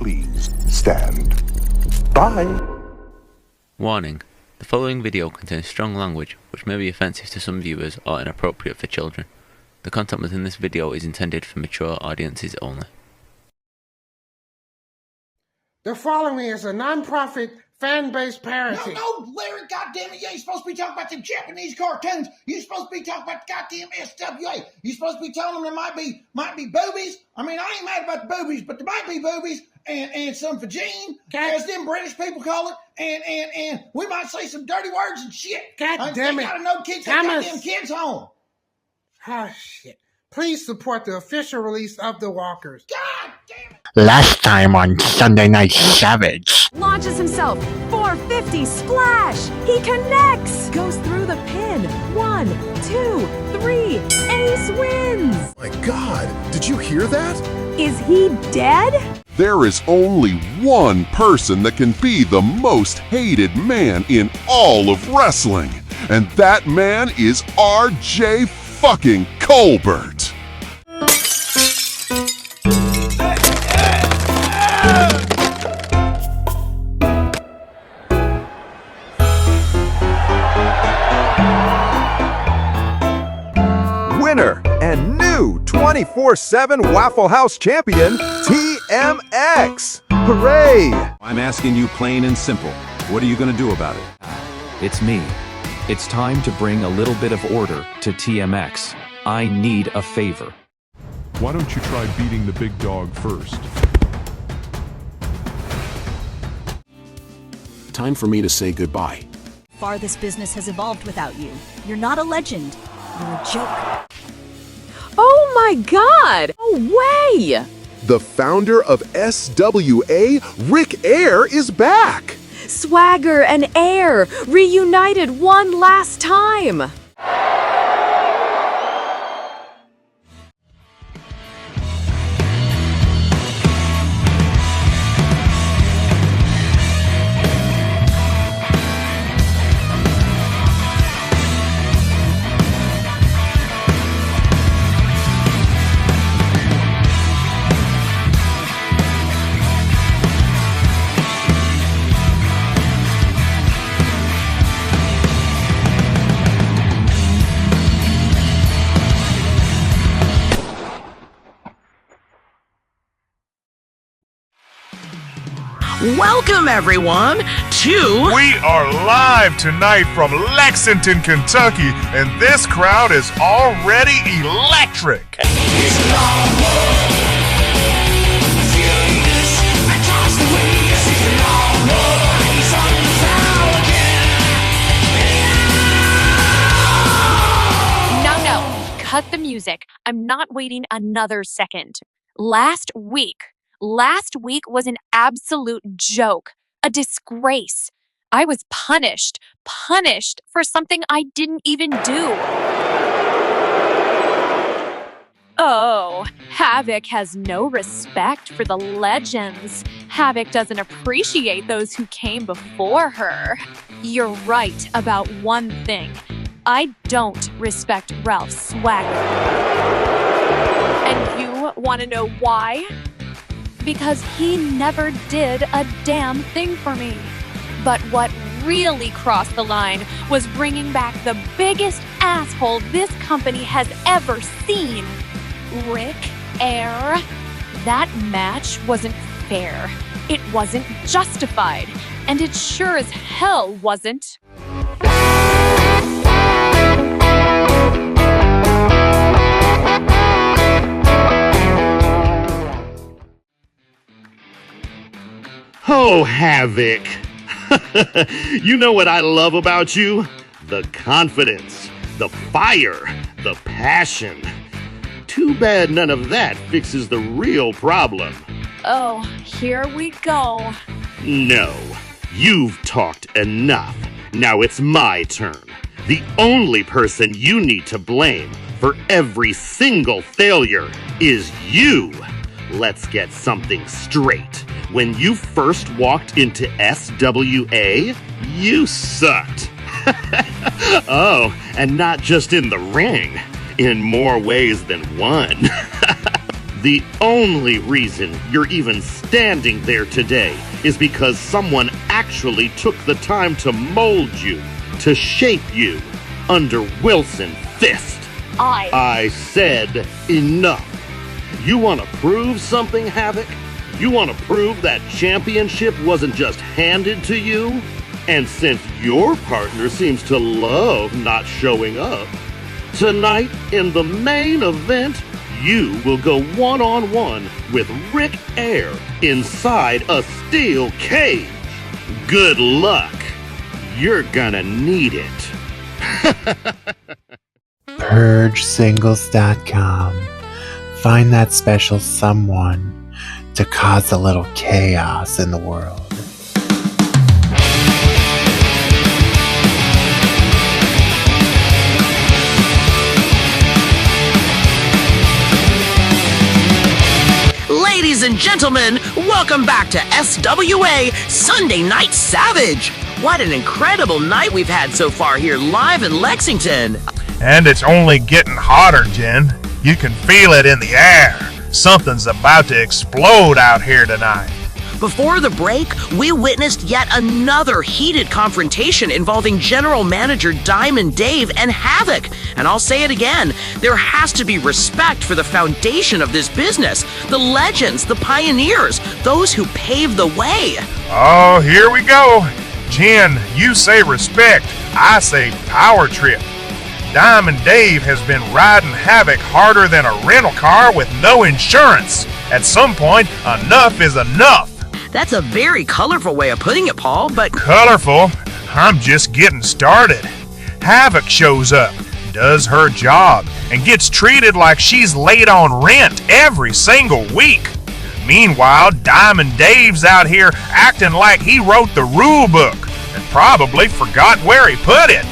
Please stand by. Warning. The following video contains strong language which may be offensive to some viewers or inappropriate for children. The content within this video is intended for mature audiences only. The following is a non-profit, fan-based parenting. No, Larry, goddammit, you ain't supposed to be talking about them Japanese cartoons. You supposed to be talking about the goddamn SWA. You supposed to be telling them there might be boobies. I mean, I ain't mad about the boobies, but there might be boobies and some vagine, as them British people call it, and we might say some dirty words and shit. God damn it. I gotta know kids have goddamn kids home. Ah, shit. Please support the official release of The Walkers. God damn it. Last time on Sunday Night Savage. Launches himself. 450 splash. He connects. Goes through the pin. 1, 2, 3. Ace wins. My God, did you hear that? Is he dead? There is only one person that can be the most hated man in all of wrestling, and that man is RJ fucking Colbert. Winner and new 24/7 Waffle House champion, TMX. Hooray! I'm asking you plain and simple. What are you going to do about it? It's me. It's time to bring a little bit of order to TMX. I need a favor. Why don't you try beating the big dog first? Time for me to say goodbye. Far this business has evolved without you. You're not a legend. You're a joke. Oh my God! No way! The founder of SWA, Rick Air, is back. Swagger and Air reunited one last time. Welcome, everyone, to... We are live tonight from Lexington, Kentucky, and this crowd is already electric. No, cut the music. I'm not waiting another second. Last week was an absolute joke, a disgrace. I was punished for something I didn't even do. Oh, Havoc has no respect for the legends. Havoc doesn't appreciate those who came before her. You're right about one thing. I don't respect Ralph Swagger. And you want to know why? Because he never did a damn thing for me. But what really crossed the line was bringing back the biggest asshole this company has ever seen, Rick Air. That match wasn't fair. It wasn't justified. And it sure as hell wasn't. Oh, Havoc. You know what I love about you? The confidence, the fire, the passion. Too bad none of that fixes the real problem. Oh, here we go. No, you've talked enough. Now it's my turn. The only person you need to blame for every single failure is you. Let's get something straight. When you first walked into SWA, you sucked. Oh, and not just in the ring, in more ways than one. The only reason you're even standing there today is because someone actually took the time to mold you, to shape you, under Wilson's fist. I said enough. You want to prove something, Havoc? You want to prove that championship wasn't just handed to you? And since your partner seems to love not showing up, tonight in the main event, you will go one-on-one with Rick Air inside a steel cage. Good luck. You're gonna need it. PurgeSingles.com. Find that special someone to cause a little chaos in the world. Ladies and gentlemen, welcome back to SWA Sunday Night Savage. What an incredible night we've had so far here live in Lexington. And it's only getting hotter, Jen. You can feel it in the air. Something's about to explode out here tonight. Before the break, we witnessed yet another heated confrontation involving General Manager Diamond Dave and Havoc. And I'll say it again, there has to be respect for the foundation of this business, the legends, the pioneers, those who paved the way. Oh, here we go. Jen, you say respect, I say power trip. Diamond Dave has been riding Havoc harder than a rental car with no insurance. At some point, enough is enough. That's a very colorful way of putting it, Paul, but... Colorful? I'm just getting started. Havoc shows up, does her job, and gets treated like she's late on rent every single week. Meanwhile, Diamond Dave's out here acting like he wrote the rule book and probably forgot where he put it.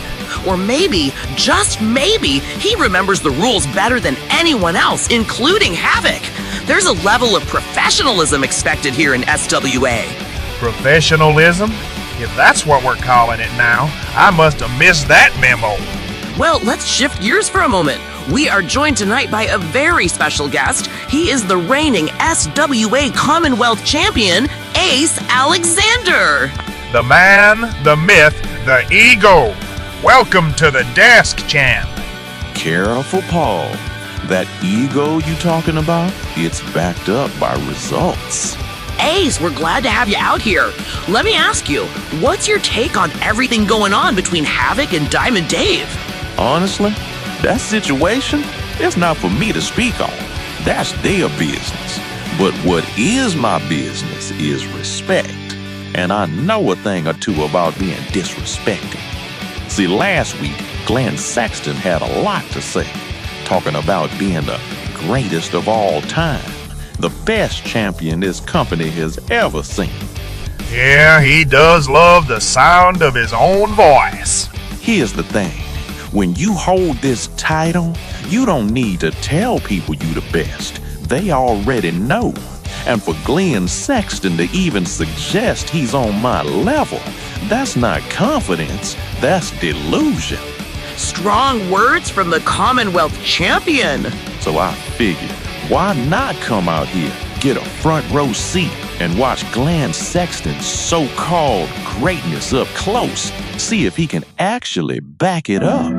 Or maybe, just maybe, he remembers the rules better than anyone else, including Havoc. There's a level of professionalism expected here in SWA. Professionalism? If that's what we're calling it now, I must have missed that memo. Well, let's shift gears for a moment. We are joined tonight by a very special guest. He is the reigning SWA Commonwealth Champion, Ace Alexander. The man, the myth, the ego. Welcome to the desk, champ. Careful, Paul. That ego you talking about, it's backed up by results. Ace, we're glad to have you out here. Let me ask you, what's your take on everything going on between Havoc and Diamond Dave? Honestly, that situation, it's not for me to speak on. That's their business. But what is my business is respect. And I know a thing or two about being disrespected. See, last week, Glenn Sexton had a lot to say, talking about being the greatest of all time, the best champion this company has ever seen. Yeah, he does love the sound of his own voice. Here's the thing. When you hold this title, you don't need to tell people you the best. They already know. And for Glenn Sexton to even suggest he's on my level, that's not confidence, that's delusion. Strong words from the Commonwealth Champion. So I figured, why not come out here, get a front row seat, and watch Glenn Sexton's so-called greatness up close, see if he can actually back it up.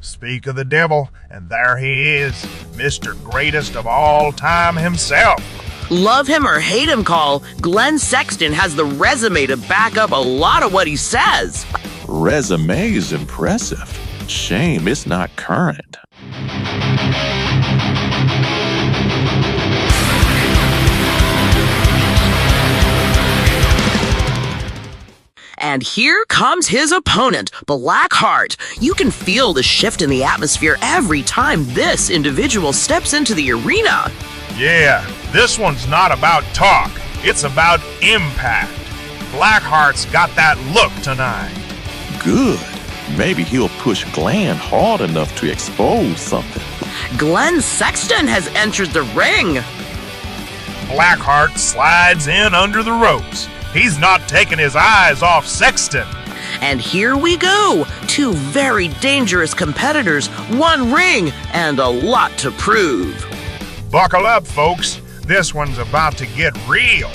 Speak of the devil, and there he is, Mr. Greatest of all time himself. Love him or hate him, Call, Glenn Sexton has the resume to back up a lot of what he says. Resume is impressive. Shame it's not current. And here comes his opponent, Blackheart. You can feel the shift in the atmosphere every time this individual steps into the arena. Yeah, this one's not about talk, it's about impact. Blackheart's got that look tonight. Good. Maybe he'll push Glenn hard enough to expose something. Glenn Sexton has entered the ring. Blackheart slides in under the ropes. He's not taking his eyes off Sexton. And here we go. Two very dangerous competitors, one ring, and a lot to prove. Buckle up, folks. This one's about to get real.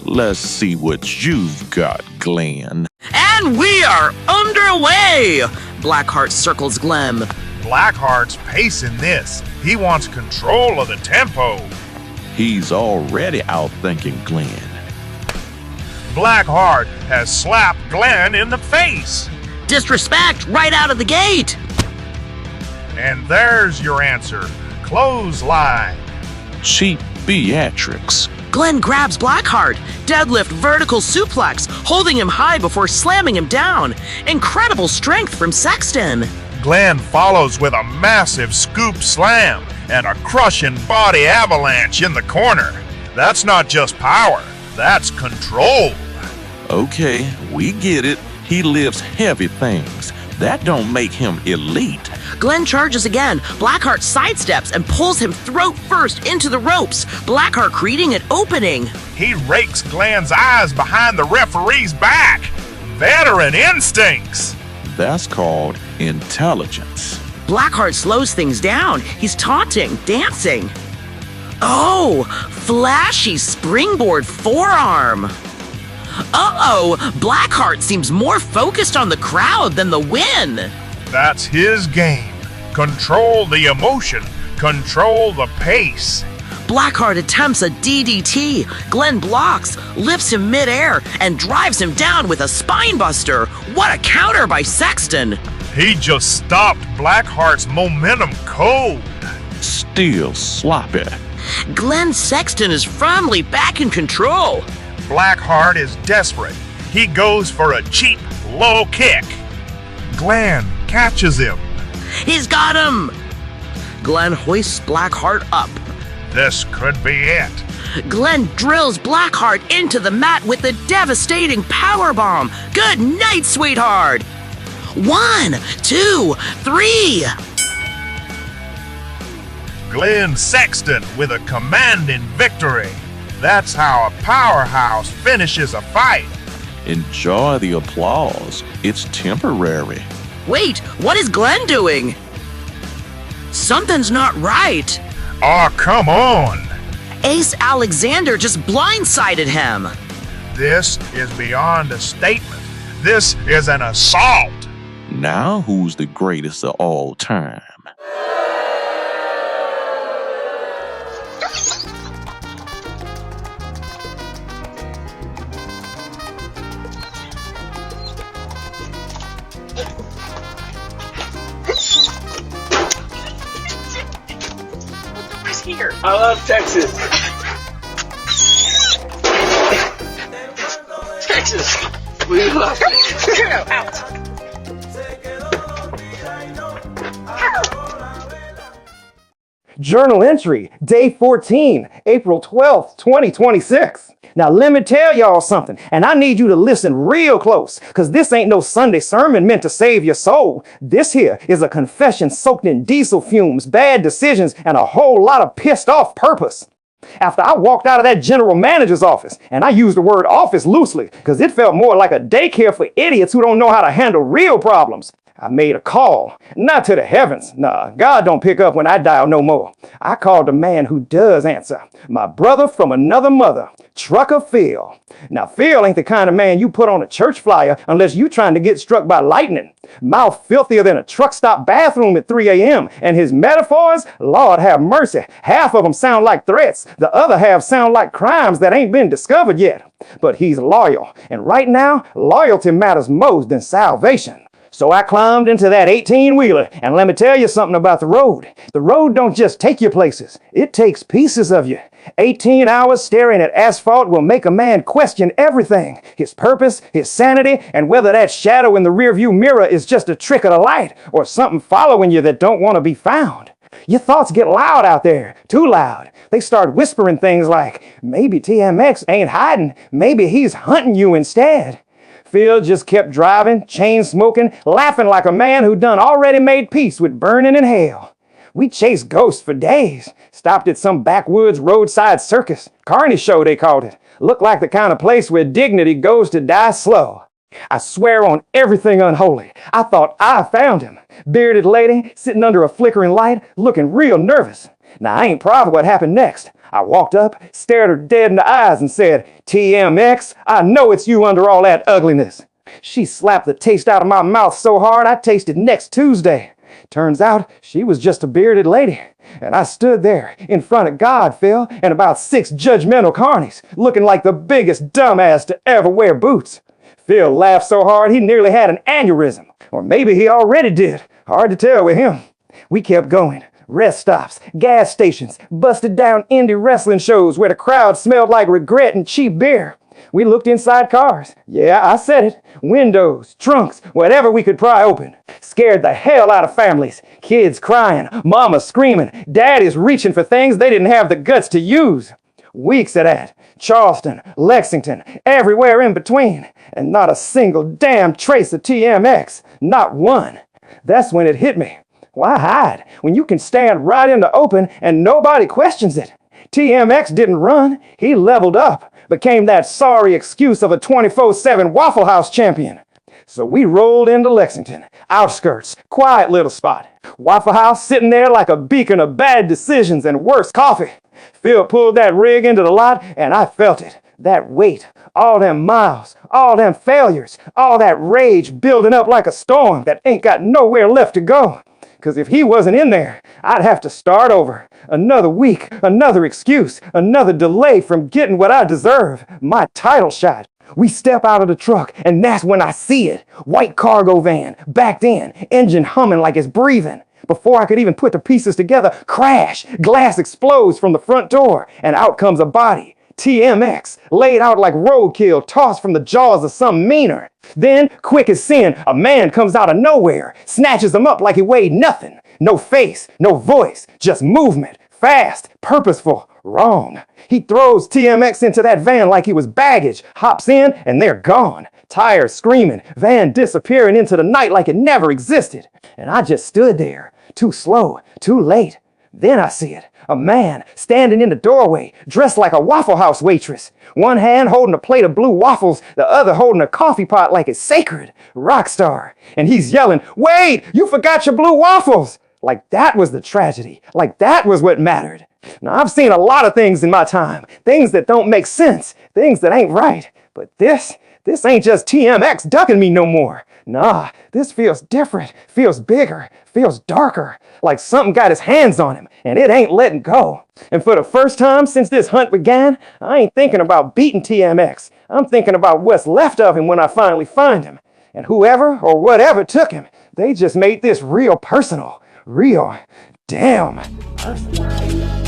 Let's see what you've got, Glenn. And we are underway! Blackheart circles Glenn. Blackheart's pacing this. He wants control of the tempo. He's already outthinking Glenn. Blackheart has slapped Glenn in the face. Disrespect right out of the gate. And there's your answer. Clothesline. Cheap theatrics. Glenn grabs Blackheart, deadlift vertical suplex, holding him high before slamming him down. Incredible strength from Sexton. Glenn follows with a massive scoop slam and a crushing body avalanche in the corner. That's not just power, that's control. Okay, we get it. He lifts heavy things. That don't make him elite. Glenn charges again. Blackheart sidesteps and pulls him throat first into the ropes. Blackheart creating an opening. He rakes Glenn's eyes behind the referee's back. Veteran instincts. That's called intelligence. Blackheart slows things down. He's taunting, dancing. Oh, flashy springboard forearm. Uh-oh, Blackheart seems more focused on the crowd than the win. That's his game. Control the emotion. Control the pace. Blackheart attempts a DDT. Glenn blocks, lifts him midair, and drives him down with a spinebuster. What a counter by Sexton. He just stopped Blackheart's momentum cold. Still sloppy. Glenn Sexton is firmly back in control. Blackheart is desperate. He goes for a cheap, low kick. Glenn catches him. He's got him. Glenn hoists Blackheart up. This could be it. Glenn drills Blackheart into the mat with a devastating powerbomb. Good night, sweetheart. 1, 2, 3. Glenn Sexton with a commanding victory. That's how a powerhouse finishes a fight. Enjoy the applause. It's temporary. Wait, what is Glenn doing? Something's not right. Oh, come on. Ace Alexander just blindsided him. This is beyond a statement. This is an assault. Now who's the greatest of all time? Here. I love Texas. Texas. We love Texas. Out. Journal entry, day 14, April 12th, 2026. Now let me tell y'all something, and I need you to listen real close, because this ain't no Sunday sermon meant to save your soul. This here is a confession soaked in diesel fumes, bad decisions, and a whole lot of pissed off purpose. After I walked out of that general manager's office, and I use the word office loosely, because it felt more like a daycare for idiots who don't know how to handle real problems. I made a call, not to the heavens. Nah, God don't pick up when I dial no more. I called the man who does answer, my brother from another mother, Trucker Phil. Now, Phil ain't the kind of man you put on a church flyer unless you trying to get struck by lightning. Mouth filthier than a truck stop bathroom at 3 a.m. And his metaphors, Lord have mercy, half of them sound like threats. The other half sound like crimes that ain't been discovered yet. But he's loyal, and right now, loyalty matters most than salvation. So I climbed into that 18-wheeler, and let me tell you something about the road. The road don't just take you places, it takes pieces of you. 18 hours staring at asphalt will make a man question everything. His purpose, his sanity, and whether that shadow in the rearview mirror is just a trick of the light or something following you that don't want to be found. Your thoughts get loud out there, too loud. They start whispering things like, maybe TMX ain't hiding, maybe he's hunting you instead. Phil just kept driving, chain smoking, laughing like a man who done already made peace with burning in hell. We chased ghosts for days. Stopped at some backwoods roadside circus. Carney show, they called it. Looked like the kind of place where dignity goes to die slow. I swear on everything unholy, I thought I found him. Bearded lady, sitting under a flickering light, looking real nervous. Now, I ain't proud of what happened next. I walked up, stared her dead in the eyes and said, "TMX, I know it's you under all that ugliness." She slapped the taste out of my mouth so hard I tasted next Tuesday. Turns out she was just a bearded lady. And I stood there in front of God, Phil, and about 6 judgmental carnies, looking like the biggest dumbass to ever wear boots. Phil laughed so hard he nearly had an aneurysm. Or maybe he already did. Hard to tell with him. We kept going. Rest stops, gas stations, busted down indie wrestling shows where the crowd smelled like regret and cheap beer. We looked inside cars. Yeah, I said it. Windows, trunks, whatever we could pry open. Scared the hell out of families. Kids crying, mama screaming, daddies reaching for things they didn't have the guts to use. Weeks of that. Charleston, Lexington, everywhere in between. And not a single damn trace of TMX. Not one. That's when it hit me. Why hide when you can stand right in the open and nobody questions it? TMX didn't run. He leveled up. Became that sorry excuse of a 24/7 Waffle House champion. So we rolled into Lexington. Outskirts, quiet little spot. Waffle House sitting there like a beacon of bad decisions and worse coffee. Phil pulled that rig into the lot and I felt it. That weight, all them miles, all them failures, all that rage building up like a storm that ain't got nowhere left to go. 'Cause if he wasn't in there, I'd have to start over. Another week, another excuse, another delay from getting what I deserve, my title shot. We step out of the truck, and that's when I see it. White cargo van, backed in, engine humming like it's breathing. Before I could even put the pieces together, crash, glass explodes from the front door, and out comes a body. TMX, laid out like roadkill, tossed from the jaws of some meaner. Then, quick as sin, a man comes out of nowhere, snatches him up like he weighed nothing. No face, no voice, just movement. Fast, purposeful, wrong. He throws TMX into that van like he was baggage, hops in, and they're gone. Tires screaming, van disappearing into the night like it never existed. And I just stood there, too slow, too late. Then I see it. A man standing in the doorway, dressed like a Waffle House waitress. One hand holding a plate of blue waffles, the other holding a coffee pot like it's sacred. Rock star. And he's yelling, "Wait, you forgot your blue waffles!" Like that was the tragedy. Like that was what mattered. Now, I've seen a lot of things in my time. Things that don't make sense. Things that ain't right. But this ain't just TMX ducking me no more. Nah, this feels different, feels bigger, feels darker, like something got his hands on him, and it ain't letting go. And for the first time since this hunt began, I ain't thinking about beating TMX. I'm thinking about what's left of him when I finally find him. And whoever or whatever took him, they just made this real personal. Real damn personal.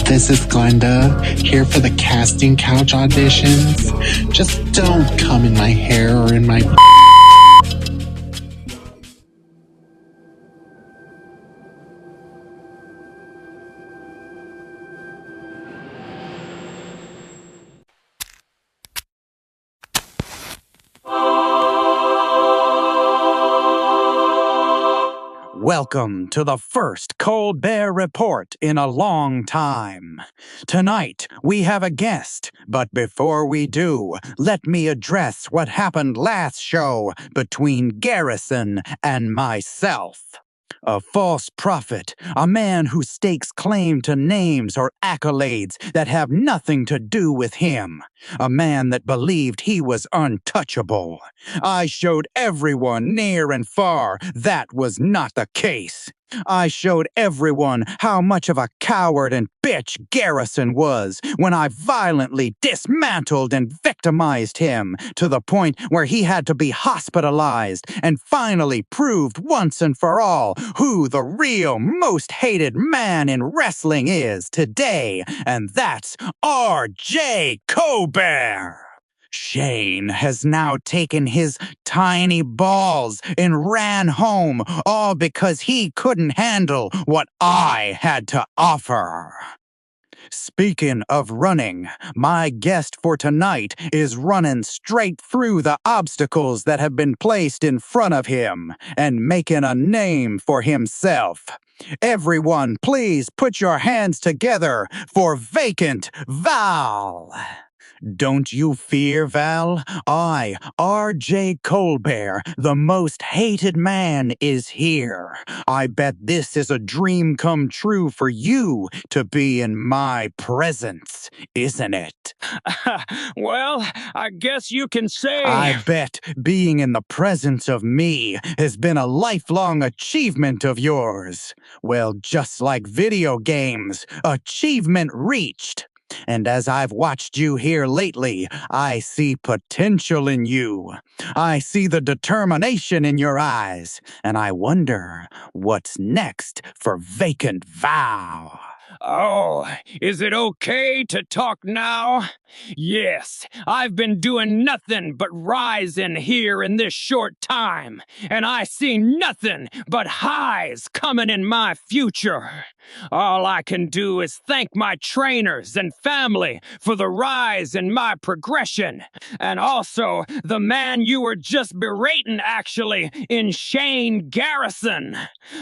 This is Glenda, here for the casting couch auditions. Just don't come in my hair or in my... Welcome to the first Colbert Report in a long time. Tonight, we have a guest, but before we do, let me address what happened last show between Garrison and myself. A false prophet, a man who stakes claim to names or accolades that have nothing to do with him. A man that believed he was untouchable. I showed everyone near and far that was not the case. I showed everyone how much of a coward and bitch Garrison was when I violently dismantled and victimized him to the point where he had to be hospitalized and finally proved once and for all who the real most hated man in wrestling is today, and that's R.J. Colbert. Shane has now taken his tiny balls and ran home, all because he couldn't handle what I had to offer. Speaking of running, my guest for tonight is running straight through the obstacles that have been placed in front of him and making a name for himself. Everyone, please put your hands together for Vacant Val. Don't you fear, Val? I, R.J. Colbert, the most hated man, is here. I bet this is a dream come true for you to be in my presence, isn't it? Well, I guess you can say. I bet being in the presence of me has been a lifelong achievement of yours. Well, just like video games, achievement reached. And as I've watched you here lately, I see potential in you. I see the determination in your eyes, and I wonder what's next for Vacant Val. Oh, is it okay to talk now? Yes, I've been doing nothing but rising here in this short time, and I see nothing but highs coming in my future. All I can do is thank my trainers and family for the rise in my progression, and also the man you were just berating, actually, in Shane Garrison.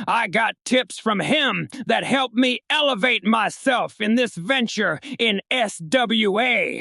I got tips from him that helped me elevate myself in this venture in SWA.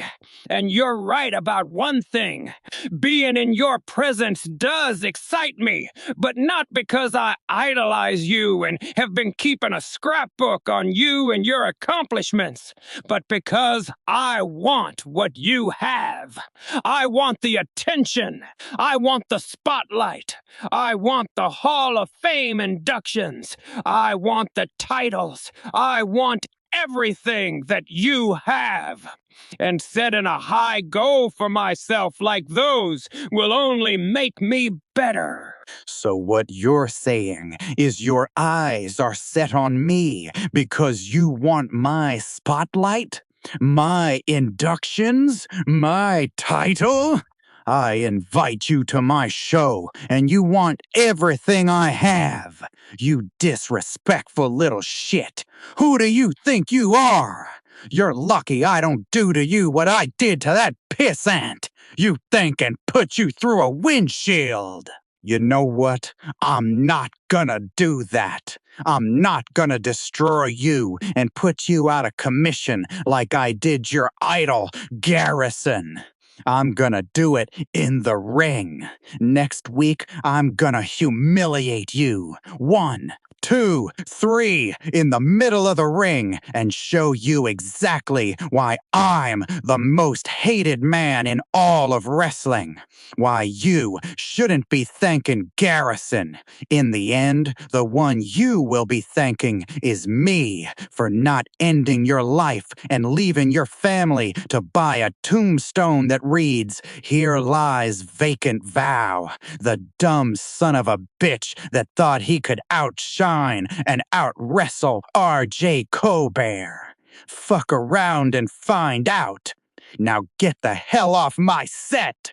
And you're right about one thing. Being in your presence does excite me, but not because I idolize you and have been keeping a scrapbook on you and your accomplishments, but because I want what you have. I want the attention. I want the spotlight. I want the Hall of Fame inductions. I want the titles. I want everything that you have. And setting a high goal for myself like those will only make me better. So what you're saying is your eyes are set on me because you want my spotlight? My inductions? My title? I invite you to my show, and you want everything I have. You disrespectful little shit. Who do you think you are? You're lucky I don't do to you what I did to that pissant. You think and put you through a windshield. You know what? I'm not gonna do that. I'm not gonna destroy you and put you out of commission like I did your idol, Garrison. I'm gonna do it in the ring. Next week, I'm gonna humiliate you. 1, 2, 3 in the middle of the ring and show you exactly why I'm the most hated man in all of wrestling. Why you shouldn't be thanking Garrison. In the end, the one you will be thanking is me for not ending your life and leaving your family to buy a tombstone that reads, "Here lies Vacant Val, the dumb son of a bitch that thought he could outshine and out-wrestle R.J. Colbert. Fuck around and find out. Now get the hell off my set!"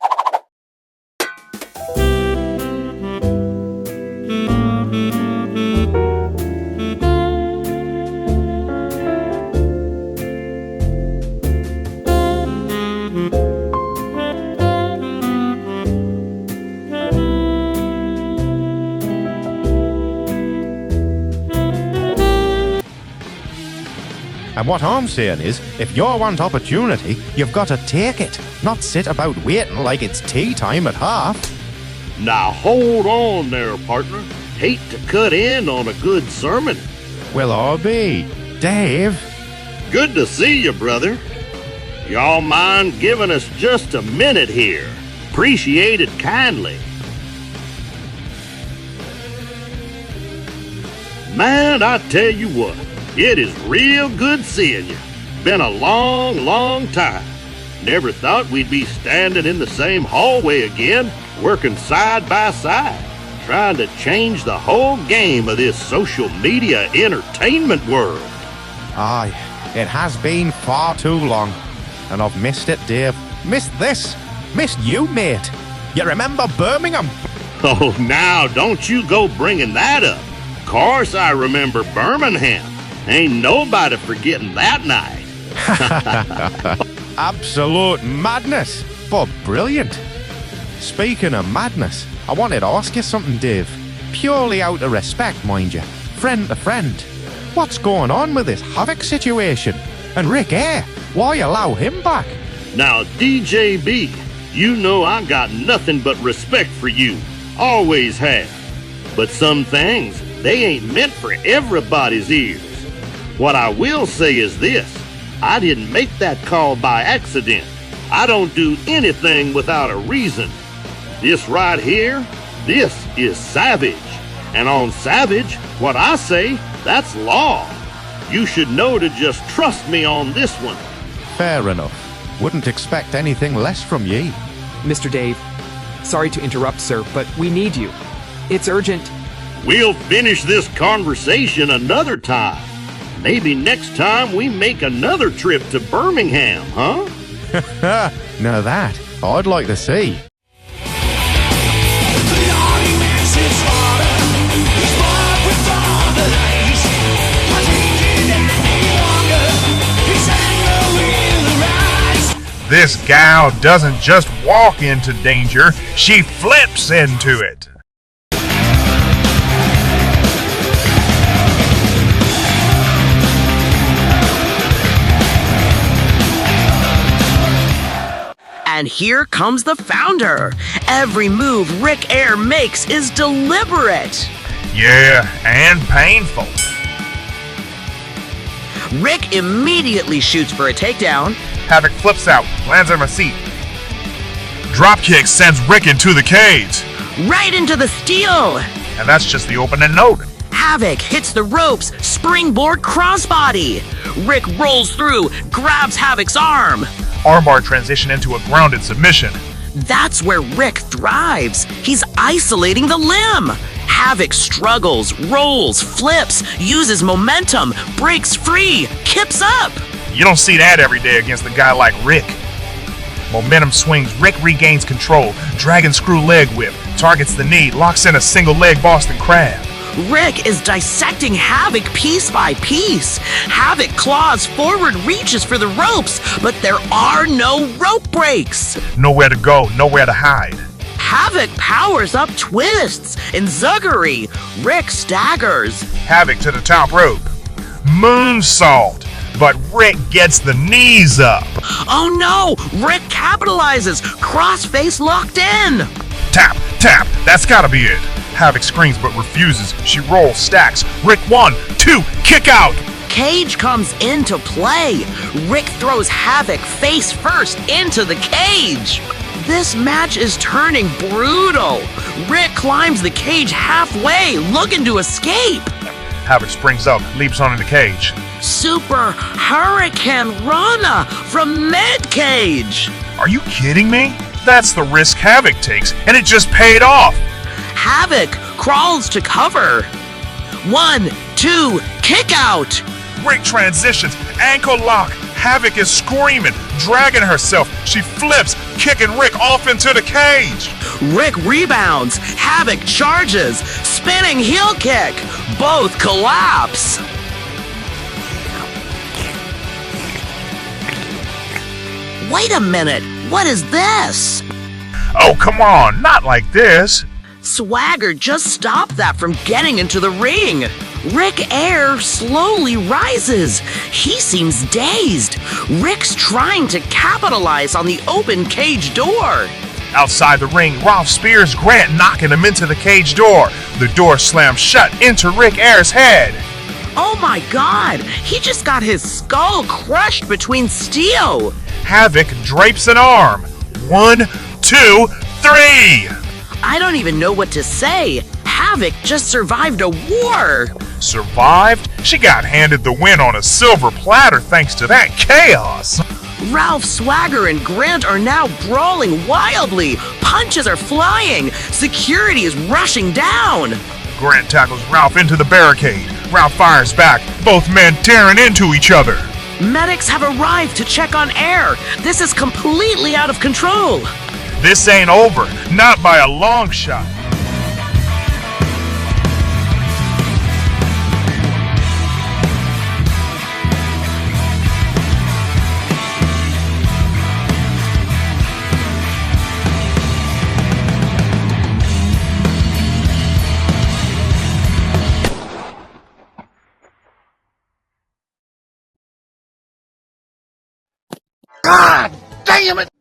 And what I'm saying is, if you want opportunity, you've got to take it, not sit about waiting like it's tea time at half. Now hold on there, partner. Hate to cut in on a good sermon. Well, I'll be. Dave. Good to see you, brother. Y'all mind giving us just a minute here? Appreciate it kindly. Man, I tell you what, it is real good seeing you. Been a long, long time. Never thought we'd be standing in the same hallway again, working side by side, trying to change the whole game of this social media entertainment world. Aye, it has been far too long. And I've missed it, Dave. Missed this. Missed you, mate. You remember Birmingham? Oh, now don't you go bringing that up. Course I remember Birmingham. Ain't nobody forgetting that night. Absolute madness, but brilliant. Speaking of madness, I wanted to ask you something, Dave. Purely out of respect, mind you. Friend to friend. What's going on with this Havoc situation? And Rick Air, why allow him back? Now, DJB, you know I got nothing but respect for you. Always have. But some things, they ain't meant for everybody's ears. What I will say is this. I didn't make that call by accident. I don't do anything without a reason. This right here, this is savage. And on savage, what I say, that's law. You should know to just trust me on this one. Fair enough. Wouldn't expect anything less from ye. Mr. Dave, sorry to interrupt, sir, but we need you. It's urgent. We'll finish this conversation another time. Maybe next time we make another trip to Birmingham, huh? Now that, I'd like to see. This gal doesn't just walk into danger, she flips into it. And here comes the founder. Every move Rick Air makes is deliberate. Yeah, and painful. Rick immediately shoots for a takedown. Havoc flips out, lands on a seat. Dropkick sends Rick into the cage. Right into the steel. And that's just the opening note. Havoc hits the ropes, springboard crossbody. Rick rolls through, grabs Havoc's arm. Armbar transition into a grounded submission. That's where Rick thrives. He's isolating the limb. Havoc struggles, rolls, flips, uses momentum, breaks free, kips up. You don't see that every day against a guy like Rick. Momentum swings, Rick regains control, dragon screw leg whip, targets the knee, locks in a single leg Boston Crab. Rick is dissecting Havoc piece by piece. Havoc claws forward, reaches for the ropes, but there are no rope breaks. Nowhere to go, nowhere to hide. Havoc powers up twists. In Zuggery, Rick staggers. Havoc to the top rope. Moonsault. But Rick gets the knees up. Oh no! Rick capitalizes. Crossface locked in. Tap, tap. That's gotta be it. Havoc screams but refuses. She rolls, stacks. Rick 1, 2, kick out. Cage comes into play. Rick throws Havoc face first into the cage. This match is turning brutal. Rick climbs the cage halfway, looking to escape. Havoc springs up, leaps onto the cage. Super Hurricane Rana from mid-cage. Are you kidding me? That's the risk Havoc takes, and it just paid off. Havoc crawls to cover. 1, 2, kick out. Rick transitions, ankle lock. Havoc is screaming, dragging herself. She flips, kicking Rick off into the cage. Rick rebounds. Havoc charges. Spinning heel kick. Both collapse. Wait a minute. What is this? Oh, come on. Not like this. Swagger just stopped that from getting into the ring. Rick Air slowly rises. He seems dazed. Rick's trying to capitalize on the open cage door. Outside the ring, Ralph spears Grant, knocking him into the cage door. The door slams shut into Rick Air's head. Oh my god, he just got his skull crushed between steel. Havoc drapes an arm. 1, 2, 3. I don't even know what to say. Havoc just survived a war. Survived? She got handed the win on a silver platter thanks to that chaos. Ralph, Swagger, and Grant are now brawling wildly. Punches are flying. Security is rushing down. Grant tackles Ralph into the barricade. Ralph fires back, both men tearing into each other. Medics have arrived to check on Air. This is completely out of control. This ain't over, not by a long shot. damn it!